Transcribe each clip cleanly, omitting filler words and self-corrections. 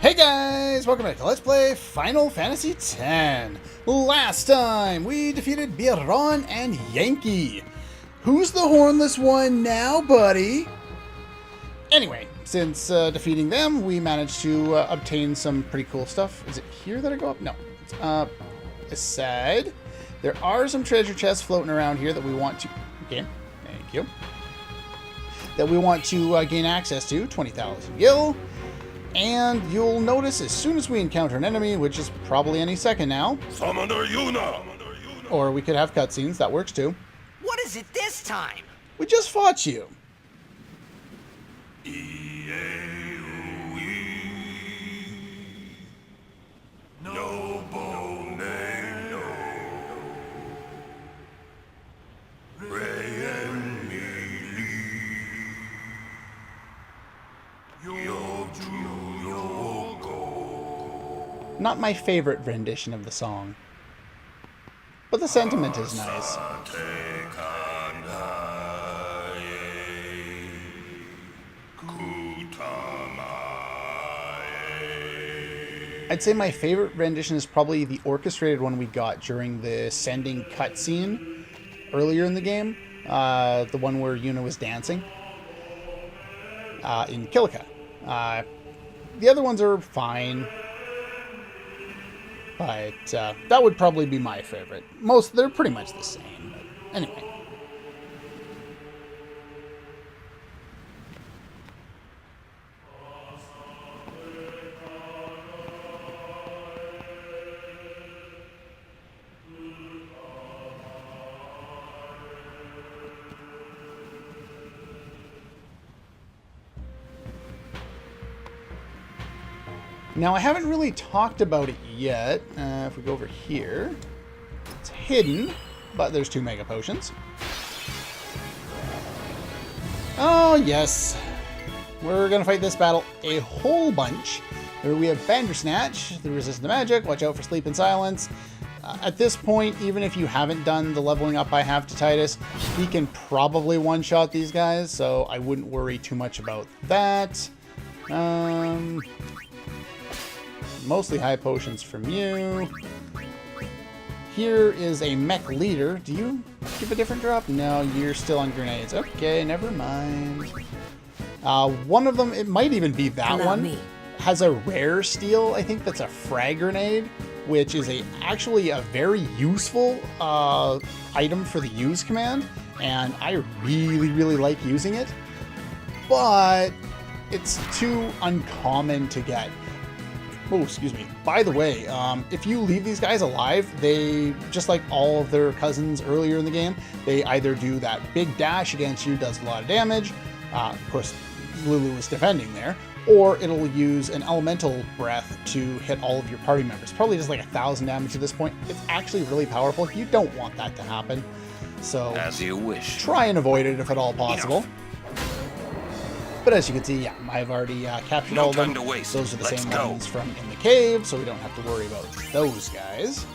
Hey guys, welcome back to Let's Play Final Fantasy X. Last time we defeated Biron and Yankee. Who's the hornless one now, buddy? Anyway, since defeating them, we managed to obtain some pretty cool stuff. Is it here that I go up? No. It's up aside. There are some treasure chests floating around here that we want to... Okay, thank you. That we want to gain access to. 20,000 gil. And you'll notice as soon as we encounter an enemy, which is probably any second now, or we could have cutscenes, that works too. What is it this time? We just fought you. Not my favorite rendition of the song, but the sentiment is nice. I'd say my favorite rendition is probably the orchestrated one we got during the sending cutscene earlier in the game, the one where Yuna was dancing in Kilika. The other ones are fine. But that would probably be my favorite. They're pretty much the same. But anyway. Now, I haven't really talked about it yet. If we go over here, it's hidden, but there's 2 mega potions. Oh, yes. We're going to fight this battle a whole bunch. Here we have Bandersnatch, the resistant to magic. Watch out for sleep and silence. At this point, even if you haven't done the leveling up I have to Titus, he can probably one-shot these guys, so I wouldn't worry too much about that. Mostly high potions from you. Here is a mech leader. Do you give a different drop? No, you're still on grenades. Okay, never mind. One of them, it might even be that one, has a rare steal. I think that's a frag grenade, which is actually a very useful item for the use command, and I really like using it, but it's too uncommon to get. Oh, excuse me. By the way, if you leave these guys alive, they, just like all of their cousins earlier in the game, they either do that big dash against you, does a lot of damage. Of course, Lulu is defending there. Or it'll use an elemental breath to hit all of your party members. Probably just like 1,000 damage at this point. It's actually really powerful. You don't want that to happen. So, as you wish. Try and avoid it if at all possible. Enough. But as you can see, yeah, I've already captured all of them. Those are the same ones from in the cave, so we don't have to worry about those guys.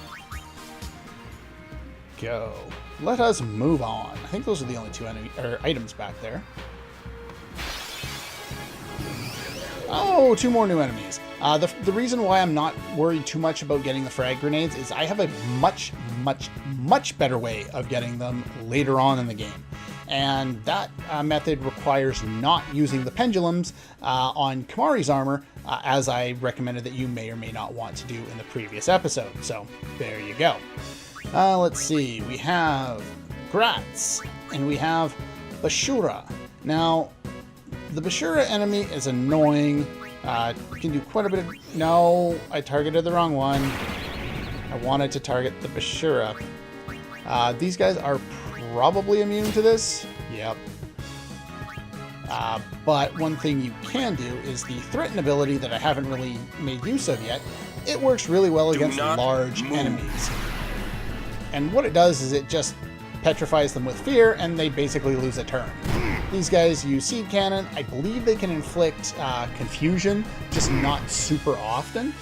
Go. Let us move on. I think those are the only 2 items back there. Oh, 2 more new enemies. The reason why I'm not worried too much about getting the frag grenades is I have a much better way of getting them later on in the game. And that method requires not using the pendulums on Kamari's armor, as I recommended that you may or may not want to do in the previous episode. So, there you go. Let's see. We have Gratz, and we have Bashura. Now, the Bashura enemy is annoying. You can do quite a bit of... No, I targeted the wrong one. I wanted to target the Bashura. These guys are probably immune to this. Yep. But one thing you can do is the threaten ability that I haven't really made use of yet. It works really well against large enemies. And what it does is it just petrifies them with fear, and they basically lose a turn. These guys use Seed Cannon. I believe they can inflict confusion, just not super often.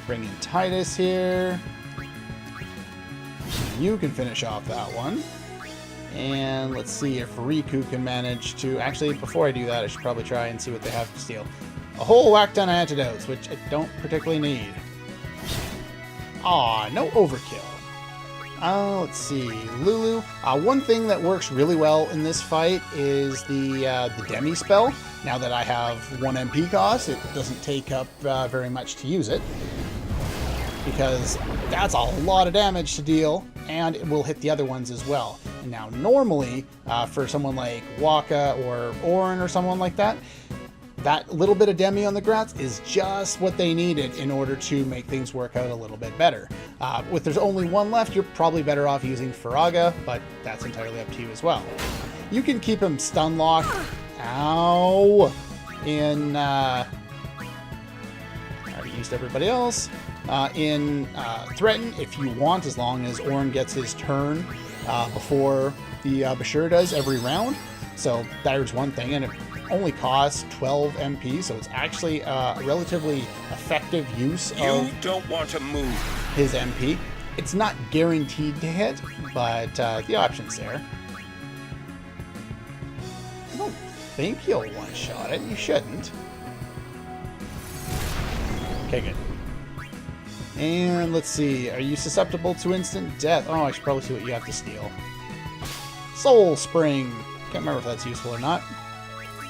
Bring in Titus here. You can finish off that one. And let's see if Riku can manage to... Actually, before I do that, I should probably try and see what they have to steal. a whole whack ton of antidotes, which I don't particularly need. Aw, no overkill. Let's see, Lulu. One thing that works really well in this fight is the Demi spell. Now that I have 1 MP cost, it doesn't take up very much to use it, because that's a lot of damage to deal, and it will hit the other ones as well. And now normally, for someone like Waka or Orin or someone like that, that little bit of Demi on the Grats is just what they needed in order to make things work out a little bit better. With there's only 1 left, you're probably better off using Faraga, but that's entirely up to you as well. You can keep him stun locked, ow, in, I already used everybody else, in Threaten if you want, as long as Orin gets his turn before the Bashir does every round. So there's one thing, and it only costs 12 MP, so it's actually a relatively effective use of You don't want to move. his MP. It's not guaranteed to hit, but the option's there. I don't think you'll one-shot it. You shouldn't. Okay, good. And let's see. Are you susceptible to instant death? Oh, I should probably see what you have to steal. Soul Spring. Can't remember if that's useful or not.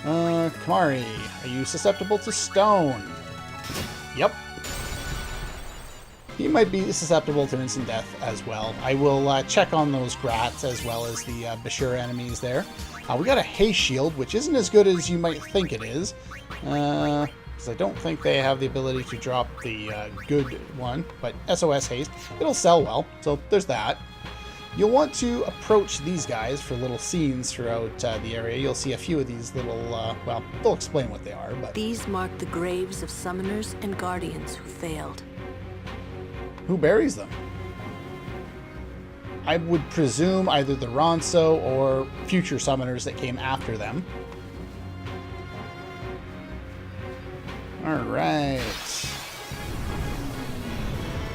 Kamari, are you susceptible to stone? Yep. He might be susceptible to instant death as well. I will check on those Grats as well as the Bashir enemies there. We got a Haste Shield, which isn't as good as you might think it is. Because I don't think they have the ability to drop the good one. But SOS Haste, it'll sell well. So there's that. You'll want to approach these guys for little scenes throughout the area. You'll see a few of these little, well, they'll explain what they are, but... These mark the graves of summoners and guardians who failed. Who buries them? I would presume either the Ronso or future summoners that came after them. Alright.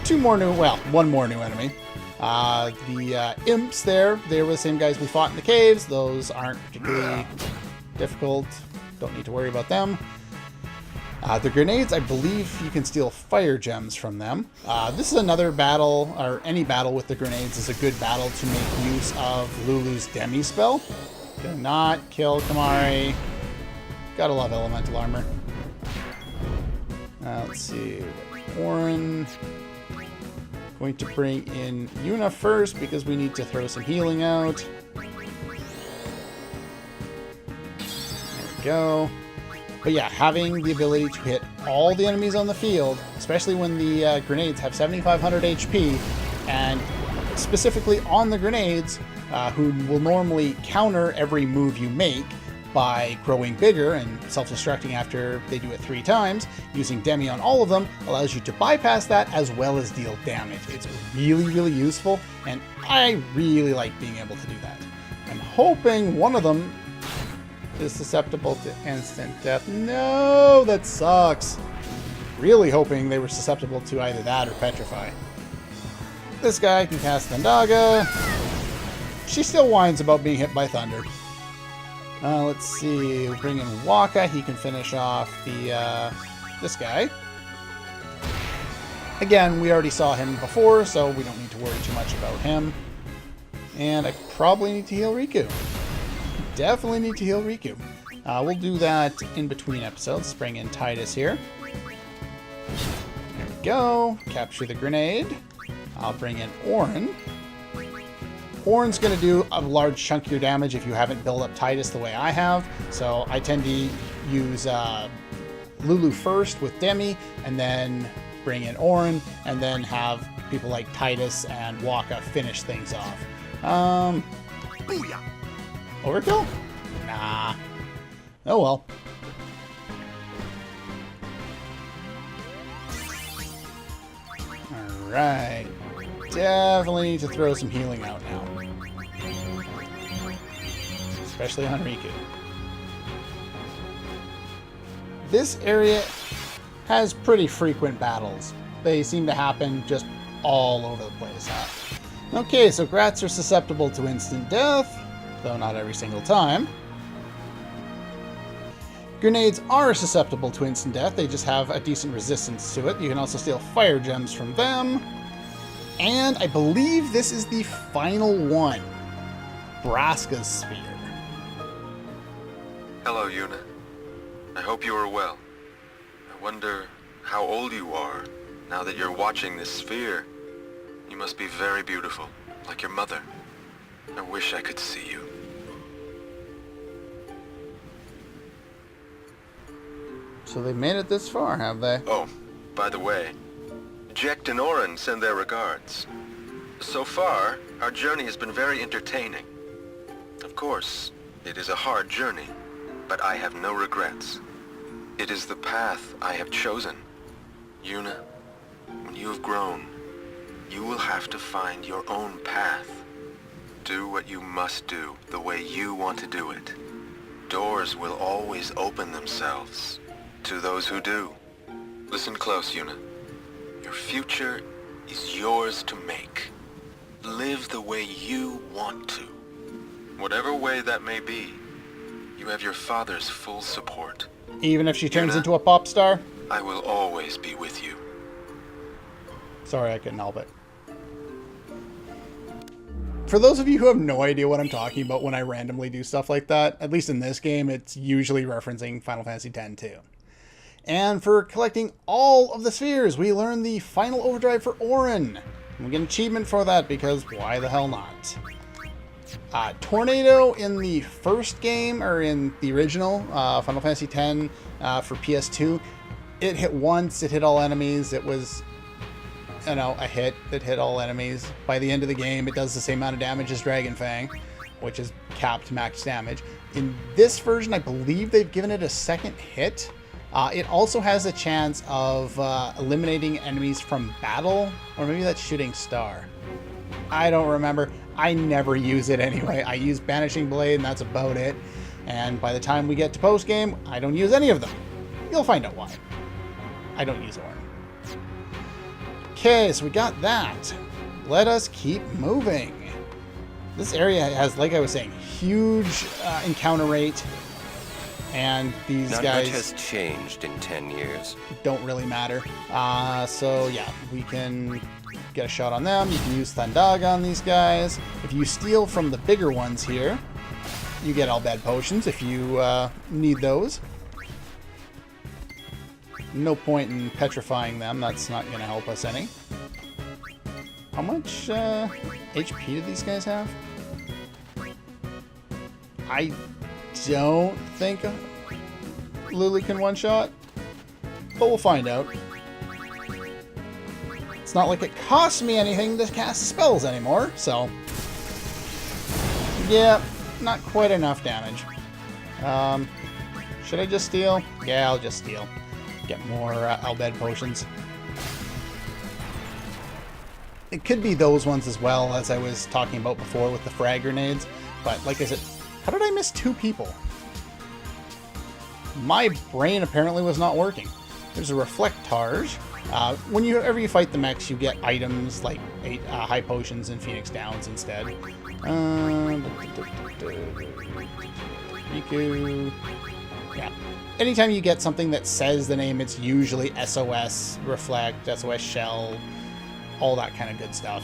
2 more new, well, 1 more new enemy. The imps there, they were the same guys we fought in the caves. Those aren't particularly difficult. Don't need to worry about them. The grenades, I believe you can steal fire gems from them. This is another battle, or any battle with the grenades is a good battle to make use of Lulu's Demi spell. Do not kill Kamari. Gotta love elemental armor. Let's see. Orin. Going to bring in Yuna first because we need to throw some healing out. There we go. But yeah, having the ability to hit all the enemies on the field, especially when the grenades have 7,500 HP, and specifically on the grenades, who will normally counter every move you make by growing bigger and self-destructing after they do it 3 times, using Demi on all of them allows you to bypass that as well as deal damage. It's really, really useful, and I really like being able to do that. I'm hoping one of them is susceptible to instant death. No, that sucks. Really hoping they were susceptible to either that or Petrify. This guy can cast Thandaga. She still whines about being hit by thunder. Let's see, we'll bring in Waka. He can finish off the this guy. Again, we already saw him before, so we don't need to worry too much about him. And I probably need to heal Riku. Definitely need to heal Riku. We'll do that in between episodes. Let's bring in Titus here. There we go. Capture the grenade. I'll bring in Orin. Orin's going to do a large chunk of your damage if you haven't built up Titus the way I have. So I tend to use Lulu first with Demi, and then bring in Orin, and then have people like Titus and Waka finish things off. Booyah! Overkill? Nah. Oh well. Alright. Definitely need to throw some healing out now. Especially on Riku. This area has pretty frequent battles. They seem to happen just all over the place. Okay, so Grats are susceptible to instant death, though not every single time. Grenades are susceptible to instant death. They just have a decent resistance to it. You can also steal fire gems from them. And I believe this is the final one. Braska's Sphere. Hello, Yuna. I hope you are well. I wonder how old you are now that you're watching this sphere. You must be very beautiful, like your mother. I wish I could see you. So they've made it this far, have they? Oh, by the way, Jekt and Oren send their regards. So far, our journey has been very entertaining. Of course, it is a hard journey, but I have no regrets. It is the path I have chosen. Yuna, when you have grown, you will have to find your own path. Do what you must do the way you want to do it. Doors will always open themselves to those who do. Listen close, Yuna. Your future is yours to make. Live the way you want to. Whatever way that may be, you have your father's full support. Even if she turns Yuna, into a pop star? I will always be with you. Sorry, I couldn't help it. For those of you who have no idea what I'm talking about when I randomly do stuff like that, at least in this game, it's usually referencing Final Fantasy X too. And for collecting all of the spheres, we learn the final overdrive for Orin. And we get an achievement for that because why the hell not? Tornado in the first game, or in the original Final Fantasy X for PS2, it hit once, it hit all enemies, it was, you know, a hit that hit all enemies. By the end of the game, it does the same amount of damage as Dragon Fang, which is capped max damage. In this version, I believe they've given it a second hit. It also has a chance of eliminating enemies from battle, or maybe that's Shooting Star. I don't remember. I never use it anyway. I use Banishing Blade, and that's about it. And by the time we get to post-game, I don't use any of them. You'll find out why. I don't use Orin. Okay, so we got that. Let us keep moving. This area has, like I was saying, huge encounter rate. And these Not guys much has changed in 10 years. don't really matter. So yeah, we can get a shot on them. You can use Thundaga on these guys. If you steal from the bigger ones here, you get all bad potions if you need those. No point in petrifying them. That's not going to help us any. How much HP do these guys have? I don't think Lily can one-shot, but we'll find out. It's not like it costs me anything to cast spells anymore, so... yeah, not quite enough damage. Should I just steal? Yeah, I'll just steal. Get more Albed potions. It could be those ones as well, as I was talking about before with the frag grenades, but like I said, how did I miss 2 people? My brain apparently was not working. There's a Reflectarge. Whenever you fight the mechs, you get items like 8 high potions and Phoenix Downs instead. Riku. Yeah. Anytime you get something that says the name, it's usually SOS, Reflect, SOS Shell, all that kind of good stuff.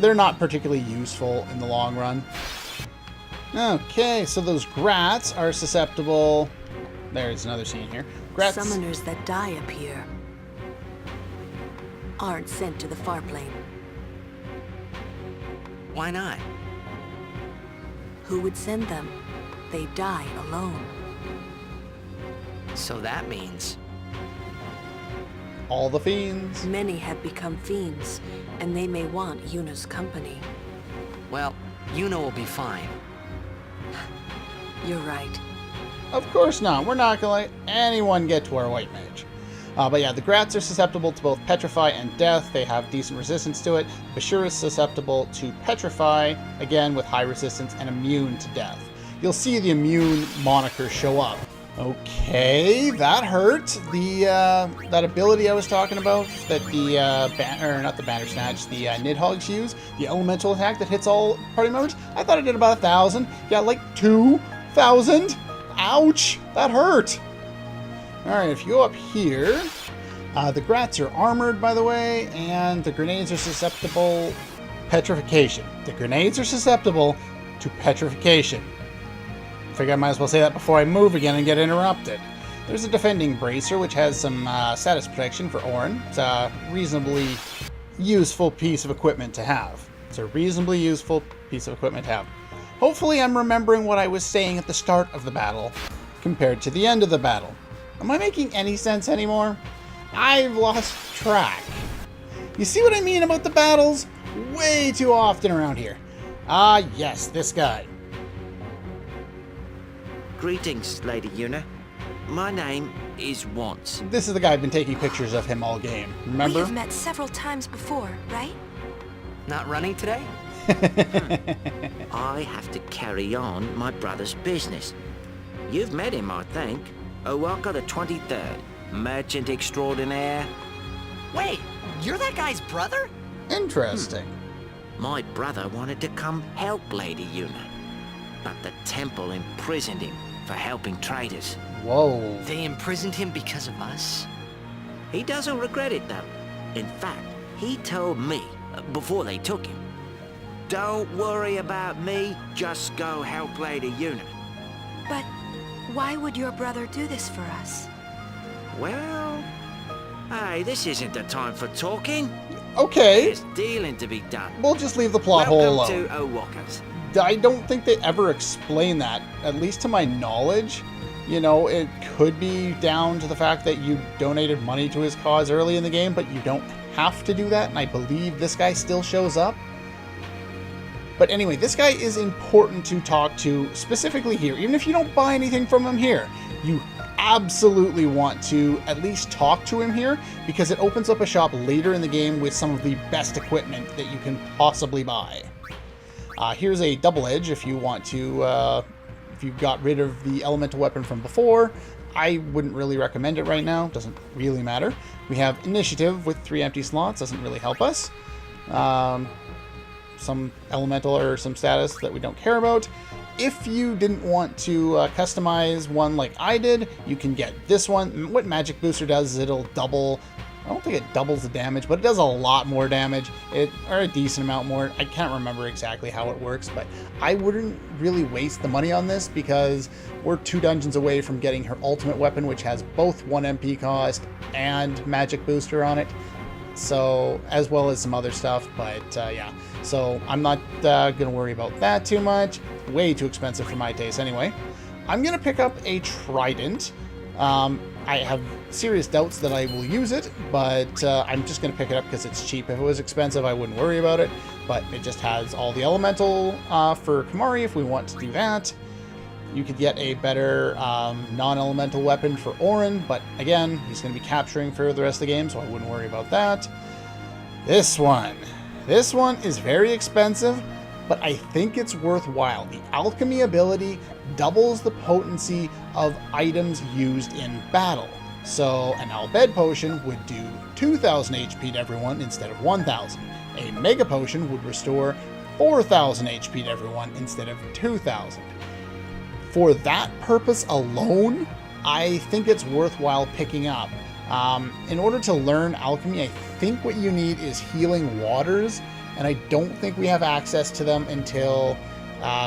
They're not particularly useful in the long run. Okay, so those Grats are susceptible... There's another scene here. Grats... Summoners that die appear aren't sent to the far plane. Why not? Who would send them? They die alone. So that means... all the fiends. Many have become fiends, and they may want Yuna's company. well, Yuna will be fine. You're right. Of course not. We're not going to let anyone get to our white mage. But yeah, the Grats are susceptible to both Petrify and Death. They have decent resistance to it. Bashir is susceptible to Petrify, again with high resistance, and immune to Death. You'll see the immune moniker show up. Okay, that hurt. The that ability I was talking about, that the not the Bandersnatch, the Nidhogg's use, the elemental attack that hits all party members. I thought it did about 1,000. Yeah, like 2,000. Ouch, that hurt. Alright, if you go up here, the grats are armored, by the way, and the grenades are susceptible petrification. The grenades are susceptible to petrification. Figure I might as well say that before I move again and get interrupted. There's a defending bracer, which has some status protection for Orin. It's a reasonably useful piece of equipment to have. Hopefully I'm remembering what I was saying at the start of the battle compared to the end of the battle. Am I making any sense anymore? I've lost track. You see what I mean about the battles? Way too often around here. Ah, yes, this guy. Greetings, Lady Yuna. My name is Once. This is the guy I've been taking pictures of him all game. Remember? We've met several times before, right? Not running today? I have to carry on my brother's business. You've met him, I think. Owaka the 23rd, merchant extraordinaire. Wait, you're that guy's brother? Interesting. My brother wanted to come help Lady Yuna, but the temple imprisoned him for helping traitors. Whoa. They imprisoned him because of us? He doesn't regret it, though. In fact, he told me, before they took him, "Don't worry about me, just go help Lady Yuna." But why would your brother do this for us? Well, hey, this isn't the time for talking. Okay. There's dealing to be done. We'll just leave the plot hole alone. Welcome to Owaka's. I don't think they ever explain that, at least to my knowledge. You know, it could be down to the fact that you donated money to his cause early in the game, but you don't have to do that, and I believe this guy still shows up. But anyway, this guy is important to talk to specifically here. Even if you don't buy anything from him here, you absolutely want to at least talk to him here, because it opens up a shop later in the game with some of the best equipment that you can possibly buy. Here's a double edge if you want to, if you got rid of the elemental weapon from before. I wouldn't really recommend it right now. Doesn't really matter. We have initiative with 3 empty slots. Doesn't really help us. Some elemental or some status that we don't care about. If you didn't want to customize one like I did, you can get this one. What Magic Booster does is it'll double... I don't think it doubles the damage, but it does a lot more damage. Or a decent amount more. I can't remember exactly how it works, but I wouldn't really waste the money on this because we're 2 dungeons away from getting her ultimate weapon, which has both 1 MP cost and Magic Booster on it. So, as well as some other stuff, but yeah. So, I'm not going to worry about that too much. Way too expensive for my taste anyway. I'm going to pick up a Trident. I have serious doubts that I will use it, but I'm just going to pick it up because it's cheap. If it was expensive, I wouldn't worry about it, but it just has all the elemental for Kamari if we want to do that. You could get a better non-elemental weapon for Orin, but again, he's going to be capturing for the rest of the game, so I wouldn't worry about that. This one is very expensive, but I think it's worthwhile. The alchemy ability doubles the potency of items used in battle. So an Al-Bhed potion would do 2,000 HP to everyone instead of 1,000. A Mega Potion would restore 4,000 HP to everyone instead of 2,000. For that purpose alone, I think it's worthwhile picking up. In order to learn alchemy, I think what you need is healing waters, and I don't think we have access to them until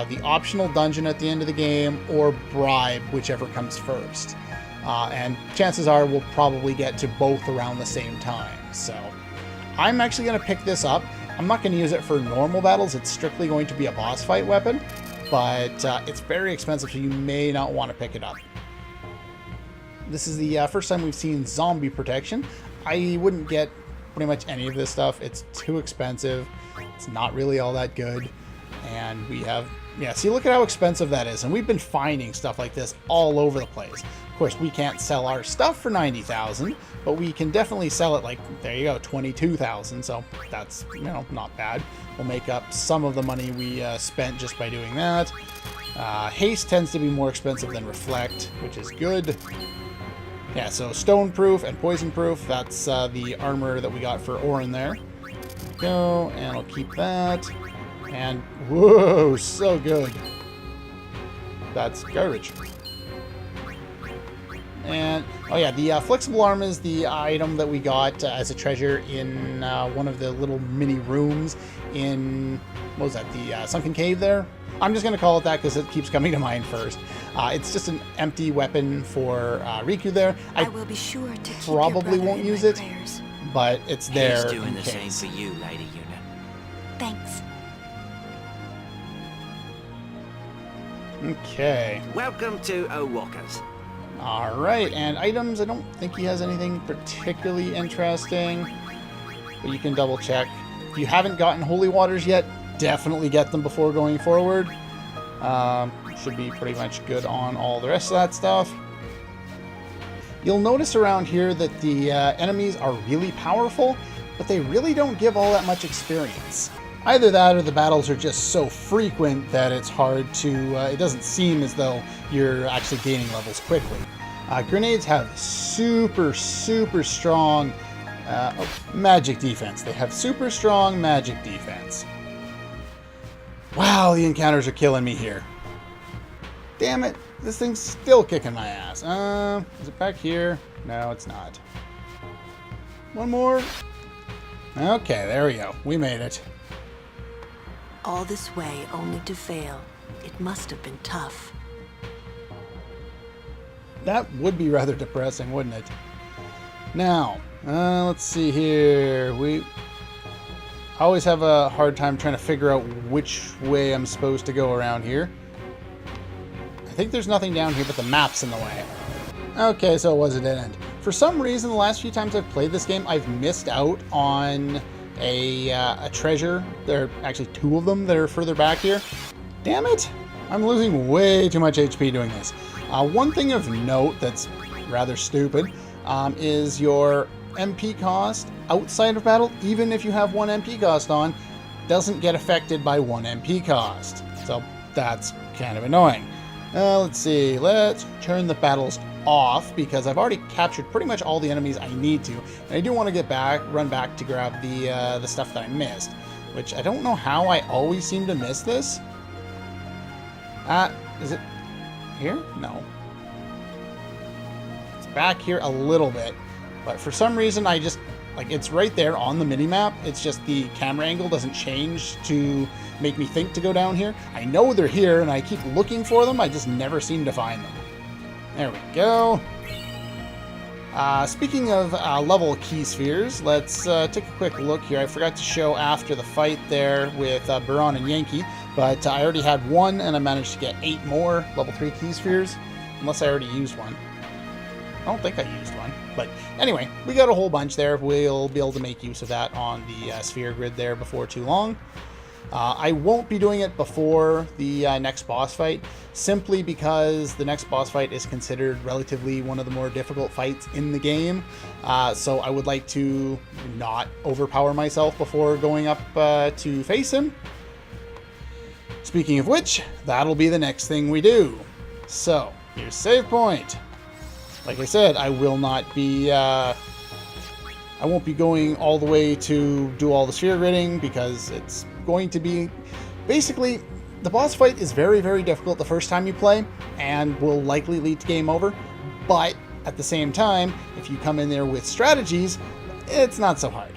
the optional dungeon at the end of the game or bribe, whichever comes first. And chances are we'll probably get to both around the same time. So I'm actually going to pick this up. I'm not going to use it for normal battles. It's strictly going to be a boss fight weapon, but it's very expensive, so you may not want to pick it up. This is the first time we've seen zombie protection. I wouldn't get pretty much any of this stuff. It's too expensive. It's not really all that good. And we have, yeah, see, look at how expensive that is. And we've been finding stuff like this all over the place. Of course, we can't sell our stuff for 90,000, but we can definitely sell it like, there you go, 22,000. So that's, you know, not bad. We'll make up some of the money we spent just by doing that. Haste tends to be more expensive than Reflect, which is good. Yeah, so stone proof and poison proof. That's the armor that we got for Orin there. Go, and I'll keep that. And whoa, so good. That's garbage. And, oh yeah, the flexible arm is the item that we got as a treasure in one of the little mini rooms in, what was that, the sunken cave there? I'm just going to call it that because it keeps coming to mind first. It's just an empty weapon for Riku there. I will be sure to keep probably your won't brother use in it, my prayers. but it's there He's doing in the case. same for you, Lady Yuna. Thanks. Okay. Welcome to Owalker's. Alright, and items, I don't think he has anything particularly interesting, but you can double check. If you haven't gotten holy waters yet, definitely get them before going forward. Should be pretty much good on all the rest of that stuff. You'll notice around here that the enemies are really powerful, but they really don't give all that much experience. Either that or the battles are just so frequent that it's hard to, it doesn't seem as though you're actually gaining levels quickly. Grenades have super strong magic defense. They have super strong magic defense. Wow, the encounters are killing me here. Damn it, this thing's still kicking my ass. Is it back here? No, it's not. One more. Okay, there we go. We made it. All this way only to fail. It must have been tough. That would be rather depressing, wouldn't it? Now, let's see here. I always have a hard time trying to figure out which way I'm supposed to go around here. I think there's nothing down here but the map's in the way. Okay, so it was a dead end. For some reason, the last few times I've played this game, I've missed out on a treasure. There are actually two of them that are further back here. Damn it! I'm losing way too much HP doing this. One thing of note that's rather stupid is your MP cost outside of battle, even if you have 1 MP cost on, doesn't get affected by 1 MP cost. So that's kind of annoying. Let's see. Let's turn the battles off because I've already captured pretty much all the enemies I need to, and I do want to run back to grab the stuff that I missed, which I don't know how I always seem to miss this. Is it here? No. It's back here a little bit, but for some reason I just, like, it's right there on the mini-map. It's just the camera angle doesn't change to make me think to go down here. I know they're here and I keep looking for them, I just never seem to find them. There we go. Speaking of level key spheres, let's take a quick look here. I forgot to show after the fight there with Baron and Yankee, but I already had 1 and I managed to get 8 more level 3 key spheres, unless I already used one. I don't think I used one, but anyway, we got a whole bunch there. We'll be able to make use of that on the sphere grid there before too long. I won't be doing it before the next boss fight, simply because the next boss fight is considered relatively one of the more difficult fights in the game. So I would like to not overpower myself before going up to face him. Speaking of which, that'll be the next thing we do. So, here's save point. Like I said, I will not be... I won't be going all the way to do all the sphere gridding because it's going to be... Basically, the boss fight is very difficult the first time you play and will likely lead to game over. But at the same time, if you come in there with strategies, it's not so hard.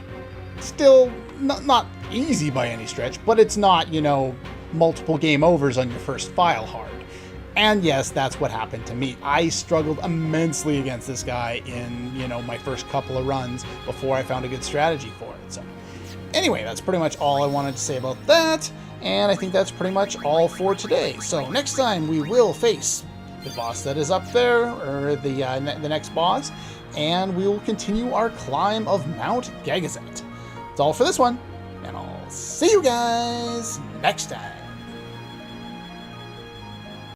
Still not easy by any stretch, but it's not, you know, multiple game overs on your first file hard. And yes, that's what happened to me. I struggled immensely against this guy in, you know, my first couple of runs before I found a good strategy for it. So anyway, that's pretty much all I wanted to say about that. And I think that's pretty much all for today. So next time we will face the boss that is up there, or the next boss, and we will continue our climb of Mount Gagazet. That's all for this one, and I'll see you guys next time.